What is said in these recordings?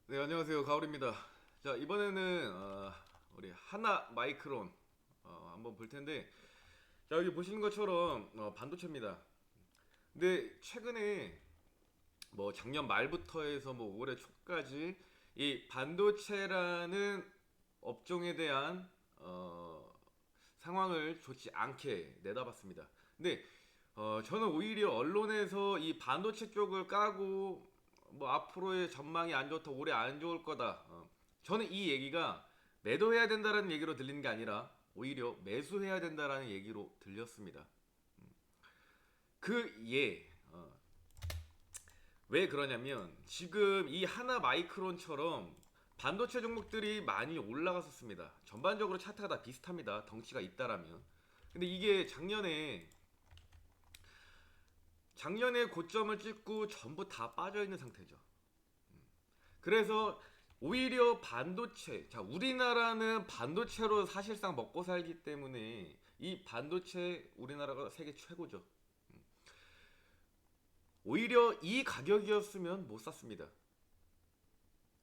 네, 안녕하세요. 가오리입니다. 자, 이번에는 우리 하나 마이크론 한번 볼 텐데, 자, 여기 보시는 것처럼 반도체입니다. 근데 최근에 뭐 작년 말부터 해서 뭐 올해 초까지 이 반도체라는 업종에 대한 상황을 좋지 않게 내다봤습니다. 근데 저는 오히려 언론에서 이 반도체 쪽을 까고 뭐 앞으로의 전망이 안 좋다, 올해 안 좋을 거다. 저는 이 얘기가 매도해야 된다라는 얘기로 들리는 게 아니라 오히려 매수해야 된다라는 얘기로 들렸습니다. 그 예. 왜 그러냐면 지금 이 하나 마이크론처럼 반도체 종목들이 많이 올라갔었습니다. 전반적으로 차트가 다 비슷합니다. 덩치가 있다라면. 근데 이게 작년에 고점을 찍고 전부 다 빠져 있는 상태죠. 그래서 오히려 반도체, 자, 우리나라는 반도체로 사실상 먹고 살기 때문에 이 반도체 우리나라가 세계 최고죠. 오히려 이 가격이었으면 못 샀습니다.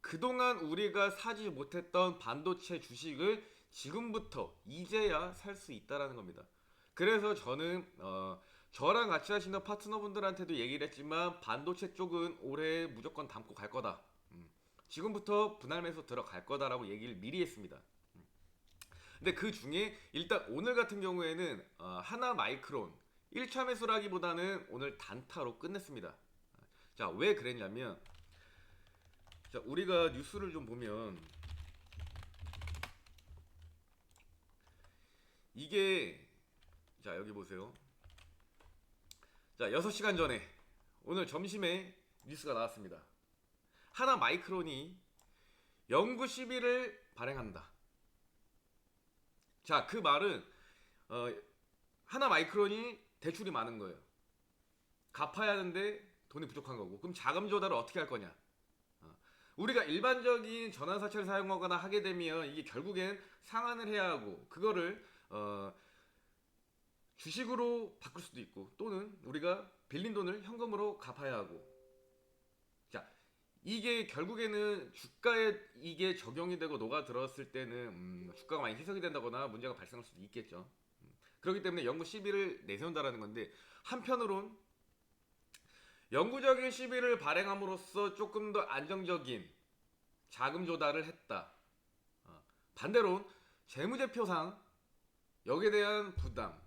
그동안 우리가 사지 못했던 반도체 주식을 지금부터 이제야 살 수 있다라는 겁니다. 그래서 저는 저랑 같이 하시는 파트너분들한테도 얘기를 했지만 반도체 쪽은 올해 무조건 담고 갈 거다. 지금부터 분할 매수 들어갈 거다라고 얘기를 미리 했습니다. 근데 그 중에 일단 오늘 같은 경우에는 하나 마이크론 1차 매수라기보다는 오늘 단타로 끝냈습니다. 자, 왜 그랬냐면 자, 우리가 뉴스를 좀 보면 이게 자, 여기 보세요. 자, 6시간 전에 오늘 점심에 뉴스가 나왔습니다. 하나 마이크론이 영구 시비를 발행한다. 자, 그 말은 어, 하나 마이크론이 대출이 많은 거예요. 갚아야 하는데 돈이 부족한 거고. 그럼 자금 조달을 어떻게 할 거냐? 우리가 일반적인 전환사채를 사용하거나 하게 되면 이게 결국엔 상환을 해야 하고 그거를 주식으로 바꿀 수도 있고 또는 우리가 빌린 돈을 현금으로 갚아야 하고 자 이게 결국에는 주가에 이게 적용이 되고 녹아들었을 때는 주가가 많이 희석이 된다거나 문제가 발생할 수도 있겠죠. 그렇기 때문에 영구 시비를 내세운다라는 건데 한편으론 영구적인 시비를 발행함으로써 조금 더 안정적인 자금 조달을 했다. 반대로 재무제표상 여기에 대한 부담.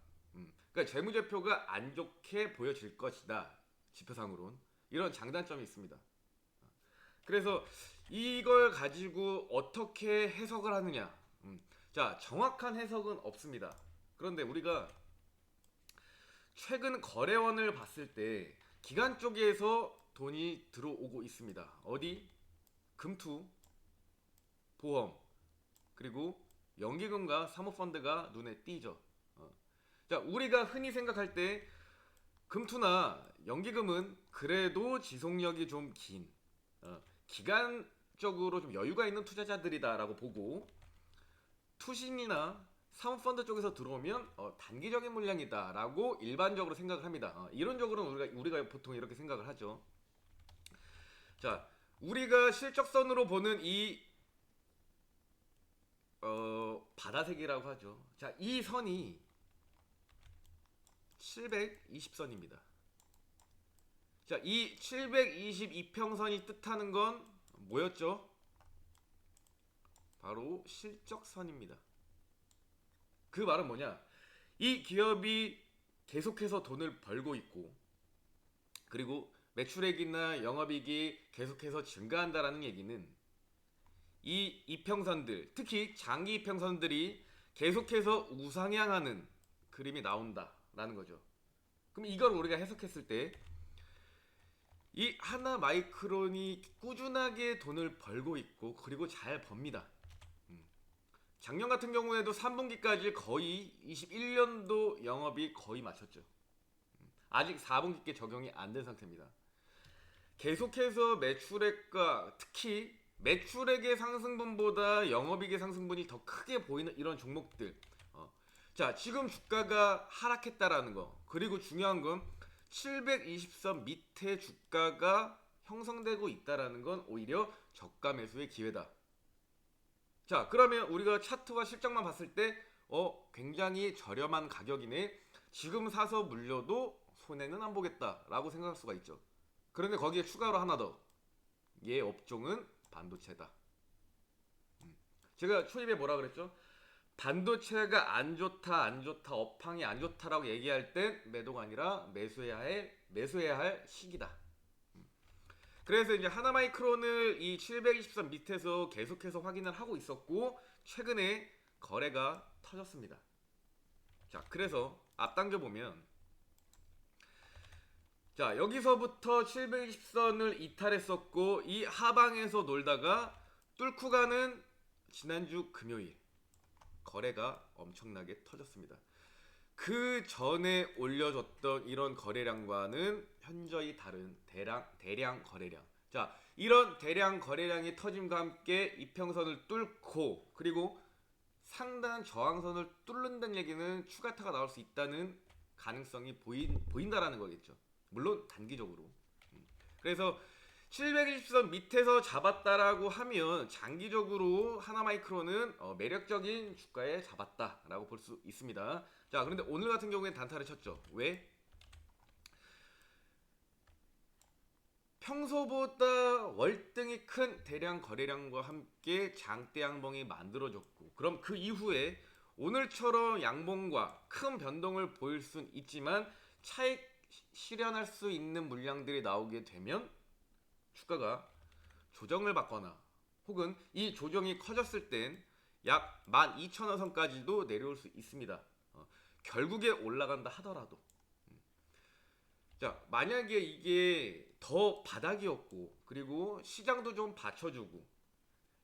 그러니까 재무제표가 안 좋게 보여질 것이다. 지표상으론 이런 장단점이 있습니다. 그래서 이걸 가지고 어떻게 해석을 하느냐. 자, 정확한 해석은 없습니다. 그런데 우리가 최근 거래원을 봤을 때 기관 쪽에서 돈이 들어오고 있습니다. 어디? 금투, 보험, 그리고 연기금과 사모펀드가 눈에 띄죠. 자, 우리가 흔히 생각할 때 금투나 연기금은 그래도 지속력이 좀 긴, 기간적으로 좀 여유가 있는 투자자들이다라고 보고 투신이나 사모펀드 쪽에서 들어오면 단기적인 물량이다라고 일반적으로 생각을 합니다. 이론적으로는 우리가 보통 이렇게 생각을 하죠. 자, 우리가 실적선으로 보는 이 바다색이라고 하죠. 자, 이 선이 720선입니다. 자, 이 722평선이 뜻하는 건 뭐였죠? 바로 실적선입니다. 그 말은 뭐냐? 이 기업이 계속해서 돈을 벌고 있고, 그리고 매출액이나 영업이익이 계속해서 증가한다라는 얘기는 이 이평선들, 특히 장기 이평선들이 계속해서 우상향하는 그림이 나온다라는 거죠. 그럼 이걸 우리가 해석했을 때 이 하나 마이크론이 꾸준하게 돈을 벌고 있고 그리고 잘 법니다. 작년 같은 경우에도 3분기까지 거의 21년도 영업이 거의 마쳤죠. 아직 4분기께 적용이 안 된 상태입니다. 계속해서 매출액과 특히 매출액의 상승분보다 영업이익의 상승분이 더 크게 보이는 이런 종목들. 자, 지금 주가가 하락했다라는 거. 그리고 중요한 건 720선 밑에 주가가 형성되고 있다라는 건 오히려 저가 매수의 기회다. 자, 그러면 우리가 차트와 실적만 봤을 때 굉장히 저렴한 가격이네. 지금 사서 물려도 손해는 안 보겠다라고 생각할 수가 있죠. 그런데 거기에 추가로 하나 더. 얘 업종은 반도체다. 제가 초입에 뭐라 그랬죠? 반도체가 안 좋다, 안 좋다, 업황이 안 좋다라고 얘기할 땐 매도가 아니라 매수해야 할 시기다. 그래서 이제 하나마이크론을 이 720선 밑에서 계속해서 확인을 하고 있었고 최근에 거래가 터졌습니다. 자, 그래서 앞당겨 보면 자, 여기서부터 720선을 이탈했었고 이 하방에서 놀다가 뚫고 가는 지난주 금요일 거래가 엄청나게 터졌습니다. 그 전에 올려줬던 이런 거래량과는 현저히 다른 대량 거래량. 자, 이런 대량 거래량이 터짐과 함께 이평선을 뚫고 그리고 상단 저항선을 뚫는다는 얘기는 추가타가 나올 수 있다는 가능성이 보인다라는 거겠죠. 물론 단기적으로. 그래서 720선 밑에서 잡았다라고 하면 장기적으로 하나마이크론은 매력적인 주가에 잡았다라고 볼 수 있습니다. 자, 그런데 오늘 같은 경우에는 단타를 쳤죠. 왜? 평소보다 월등히 큰 대량 거래량과 함께 장대 양봉이 만들어졌고 그럼 그 이후에 오늘처럼 양봉과 큰 변동을 보일 수는 있지만 차익 실현할 수 있는 물량들이 나오게 되면 주가가 조정을 받거나 혹은 이 조정이 커졌을 땐 약 12,000원 선까지도 내려올 수 있습니다. 결국에 올라간다 하더라도 자, 만약에 이게 더 바닥이었고 그리고 시장도 좀 받쳐주고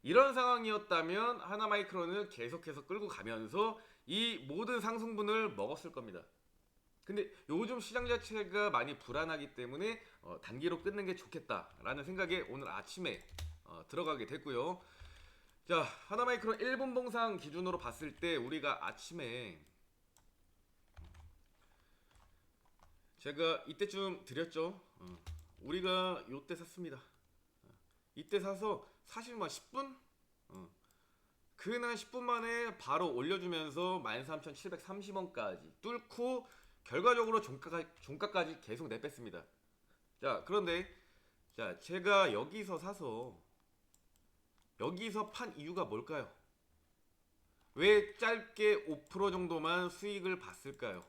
이런 상황이었다면 하나마이크론을 계속해서 끌고 가면서 이 모든 상승분을 먹었을 겁니다. 근데 요즘 시장 자체가 많이 불안하기 때문에 단기로 끊는 게 좋겠다라는 생각에 오늘 아침에 들어가게 됐고요. 자, 하나마이크론 1분 봉상 기준으로 봤을 때 우리가 아침에 제가 이때쯤 드렸죠. 우리가 요때 샀습니다. 이때 사서 사실 10분? 그날 10분 만에 바로 올려주면서 13,730원까지 뚫고 결과적으로 종가까지 계속 내뺐습니다. 자, 그런데 자, 제가 여기서 사서 여기서 판 이유가 뭘까요? 왜 짧게 5% 정도만 수익을 봤을까요?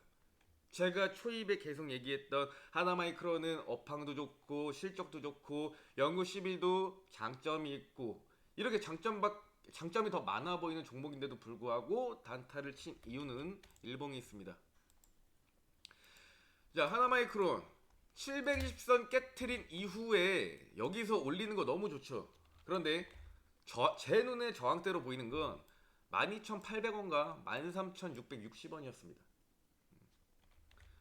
제가 초입에 계속 얘기했던 하나마이크론은 업황도 좋고 실적도 좋고 연구 시비도 장점이 있고 이렇게 장점이 더 많아 보이는 종목인데도 불구하고 단타를 친 이유는 일봉이 있습니다. 자, 하나마이크론 720선 깨트린 이후에 여기서 올리는 거 너무 좋죠. 그런데 제 눈에 저항대로 보이는 건 12,800원과 13,660원이었습니다.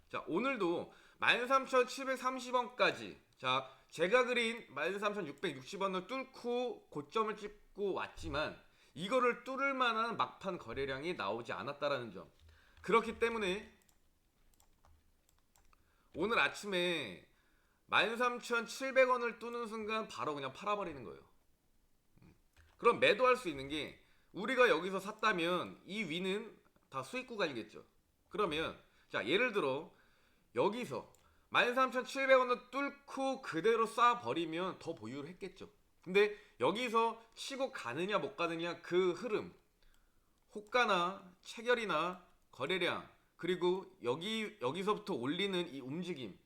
자, 오늘도 13,730원까지 자, 제가 그린 13,660원을 뚫고 고점을 찍고 왔지만 이거를 뚫을 만한 막판 거래량이 나오지 않았다라는 점. 그렇기 때문에 오늘 아침에 13,700원을 뚫는 순간 바로 그냥 팔아버리는 거예요. 그럼 매도할 수 있는 게 우리가 여기서 샀다면 이 위는 다 수익 구간이겠죠. 그러면 자, 예를 들어 여기서 13,700원을 뚫고 그대로 쏴버리면 더 보유를 했겠죠. 근데 여기서 치고 가느냐 못 가느냐 그 흐름, 호가나 체결이나 거래량 그리고 여기서부터 올리는 이 움직임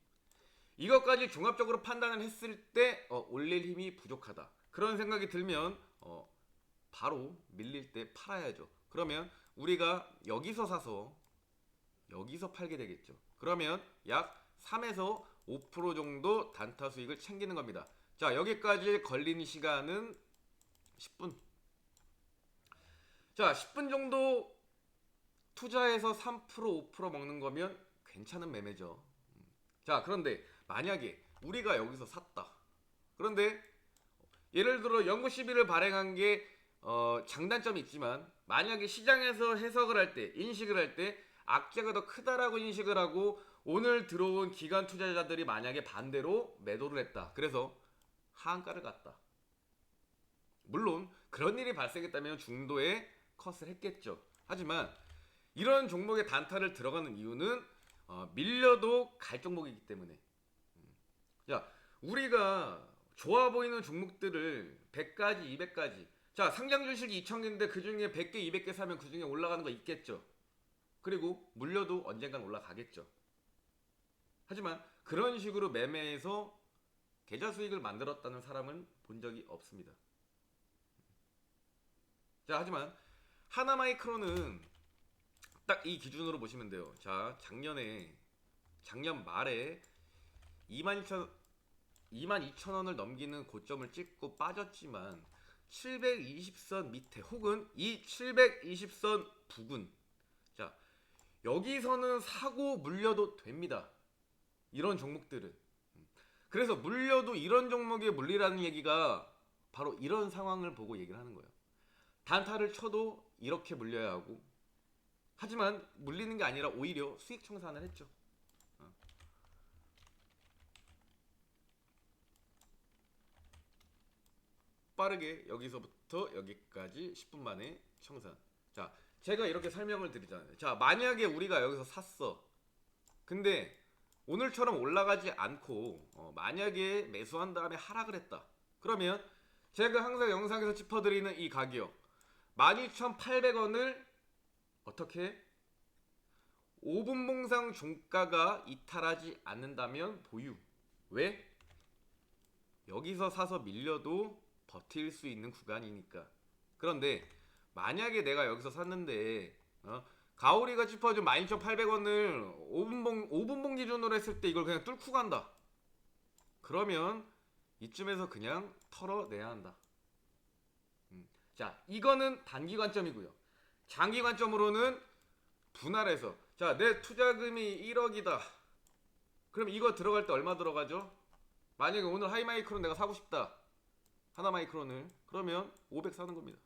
이것까지 종합적으로 판단을 했을 때 올릴 힘이 부족하다 그런 생각이 들면 바로 밀릴 때 팔아야죠. 그러면 우리가 여기서 사서 여기서 팔게 되겠죠. 그러면 약 3에서 5% 정도 단타 수익을 챙기는 겁니다. 자, 여기까지 걸린 시간은 10분. 자, 10분 정도 투자해서 3% 5% 먹는 거면 괜찮은 매매죠. 자, 그런데 만약에 우리가 여기서 샀다. 그런데 예를 들어 연구 시비를 발행한 게 장단점이 있지만 만약에 시장에서 해석을 할 때 인식을 할 때 악재가 더 크다라고 인식을 하고 오늘 들어온 기관 투자자들이 만약에 반대로 매도를 했다. 그래서 하한가를 갔다. 물론 그런 일이 발생했다면 중도에 컷을 했겠죠. 하지만 이런 종목에 단타를 들어가는 이유는 밀려도 갈 종목이기 때문에. 자, 우리가 좋아 보이는 종목들을 100가지, 200가지. 자, 상장 주식이 2,000개인데 그 중에 100개, 200개 사면 그 중에 올라가는 거 있겠죠. 그리고 물려도 언젠간 올라가겠죠. 하지만 그런 식으로 매매해서 계좌 수익을 만들었다는 사람은 본 적이 없습니다. 자, 하지만 하나마이크로는 딱 이 기준으로 보시면 돼요. 자, 작년 말에 22,000원을 넘기는 고점을 찍고 빠졌지만 720선 밑에 혹은 이 720선 부근, 자, 여기서는 사고 물려도 됩니다. 이런 종목들은. 그래서 물려도 이런 종목에 물리라는 얘기가 바로 이런 상황을 보고 얘기를 하는 거예요. 단타를 쳐도 이렇게 물려야 하고, 하지만 물리는 게 아니라 오히려 수익 청산을 했죠. 빠르게 여기서부터 여기까지 10분 만에 청산. 자, 제가 이렇게 설명을 드리잖아요. 자, 만약에 우리가 여기서 샀어. 근데 오늘처럼 올라가지 않고 만약에 매수한 다음에 하락을 했다. 그러면 제가 항상 영상에서 짚어드리는 이 가격 12,800원을 어떻게 5분 봉상 종가가 이탈하지 않는다면 보유. 왜? 여기서 사서 밀려도 버틸 수 있는 구간이니까. 그런데 만약에 내가 여기서 샀는데 가오리가 짚어준 12,800원을 5분봉 기준으로 했을 때 이걸 그냥 뚫고 간다. 그러면 이쯤에서 그냥 털어내야 한다. 자, 이거는 단기 관점이고요. 장기 관점으로는 분할해서, 자, 내 투자금이 1억이다. 그럼 이거 들어갈 때 얼마 들어가죠? 만약에 오늘 하이마이크론 내가 사고 싶다. 하나마이크론을. 그러면 500 사는 겁니다.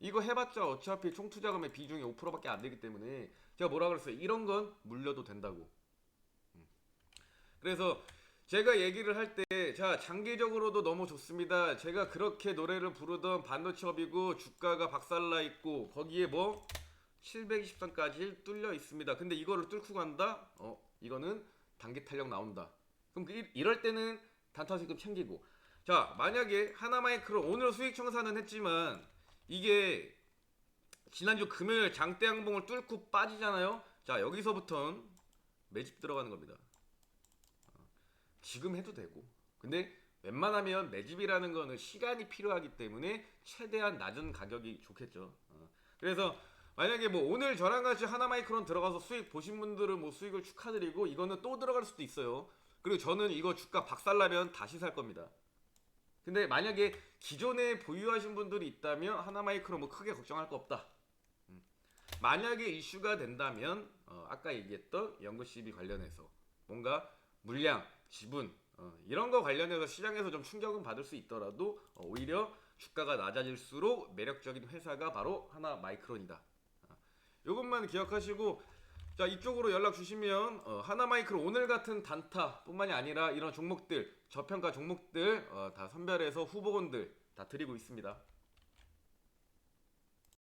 이거 해봤자 어차피 총 투자금의 비중이 5%밖에 안 되기 때문에 제가 뭐라 그랬어요? 이런 건 물려도 된다고. 그래서 제가 얘기를 할 때, 자, 장기적으로도 너무 좋습니다. 제가 그렇게 노래를 부르던 반도체업이고 주가가 박살나 있고 거기에 뭐 720선까지 뚫려 있습니다. 근데 이거를 뚫고 간다? 이거는 단기 탄력 나온다. 그럼 이럴 때는 단타 수익금 챙기고. 자, 만약에 하나마이크로 오늘 수익 청산은 했지만 이게 지난주 금요일 장대 양봉을 뚫고 빠지잖아요. 자, 여기서부터는 매집 들어가는 겁니다. 지금 해도 되고. 근데 웬만하면 매집이라는 거는 시간이 필요하기 때문에 최대한 낮은 가격이 좋겠죠. 그래서 만약에 뭐 오늘 저랑 같이 하나마이크론 들어가서 수익 보신 분들은 뭐 수익을 축하드리고, 이거는 또 들어갈 수도 있어요. 그리고 저는 이거 주가 박살나면 다시 살 겁니다. 근데 만약에 기존에 보유하신 분들이 있다면 하나마이크로 뭐 크게 걱정할 거 없다. 만약에 이슈가 된다면 아까 얘기했던 연구CB 관련해서 뭔가 물량, 지분 이런 거 관련해서 시장에서 좀 충격은 받을 수 있더라도 오히려 주가가 낮아질수록 매력적인 회사가 바로 하나마이크론이다. 이것만 기억하시고, 자, 이쪽으로 연락 주시면 하나마이크로 오늘 같은 단타 뿐만이 아니라 이런 종목들, 저평가 종목들 다 선별해서 후보군들 다 드리고 있습니다.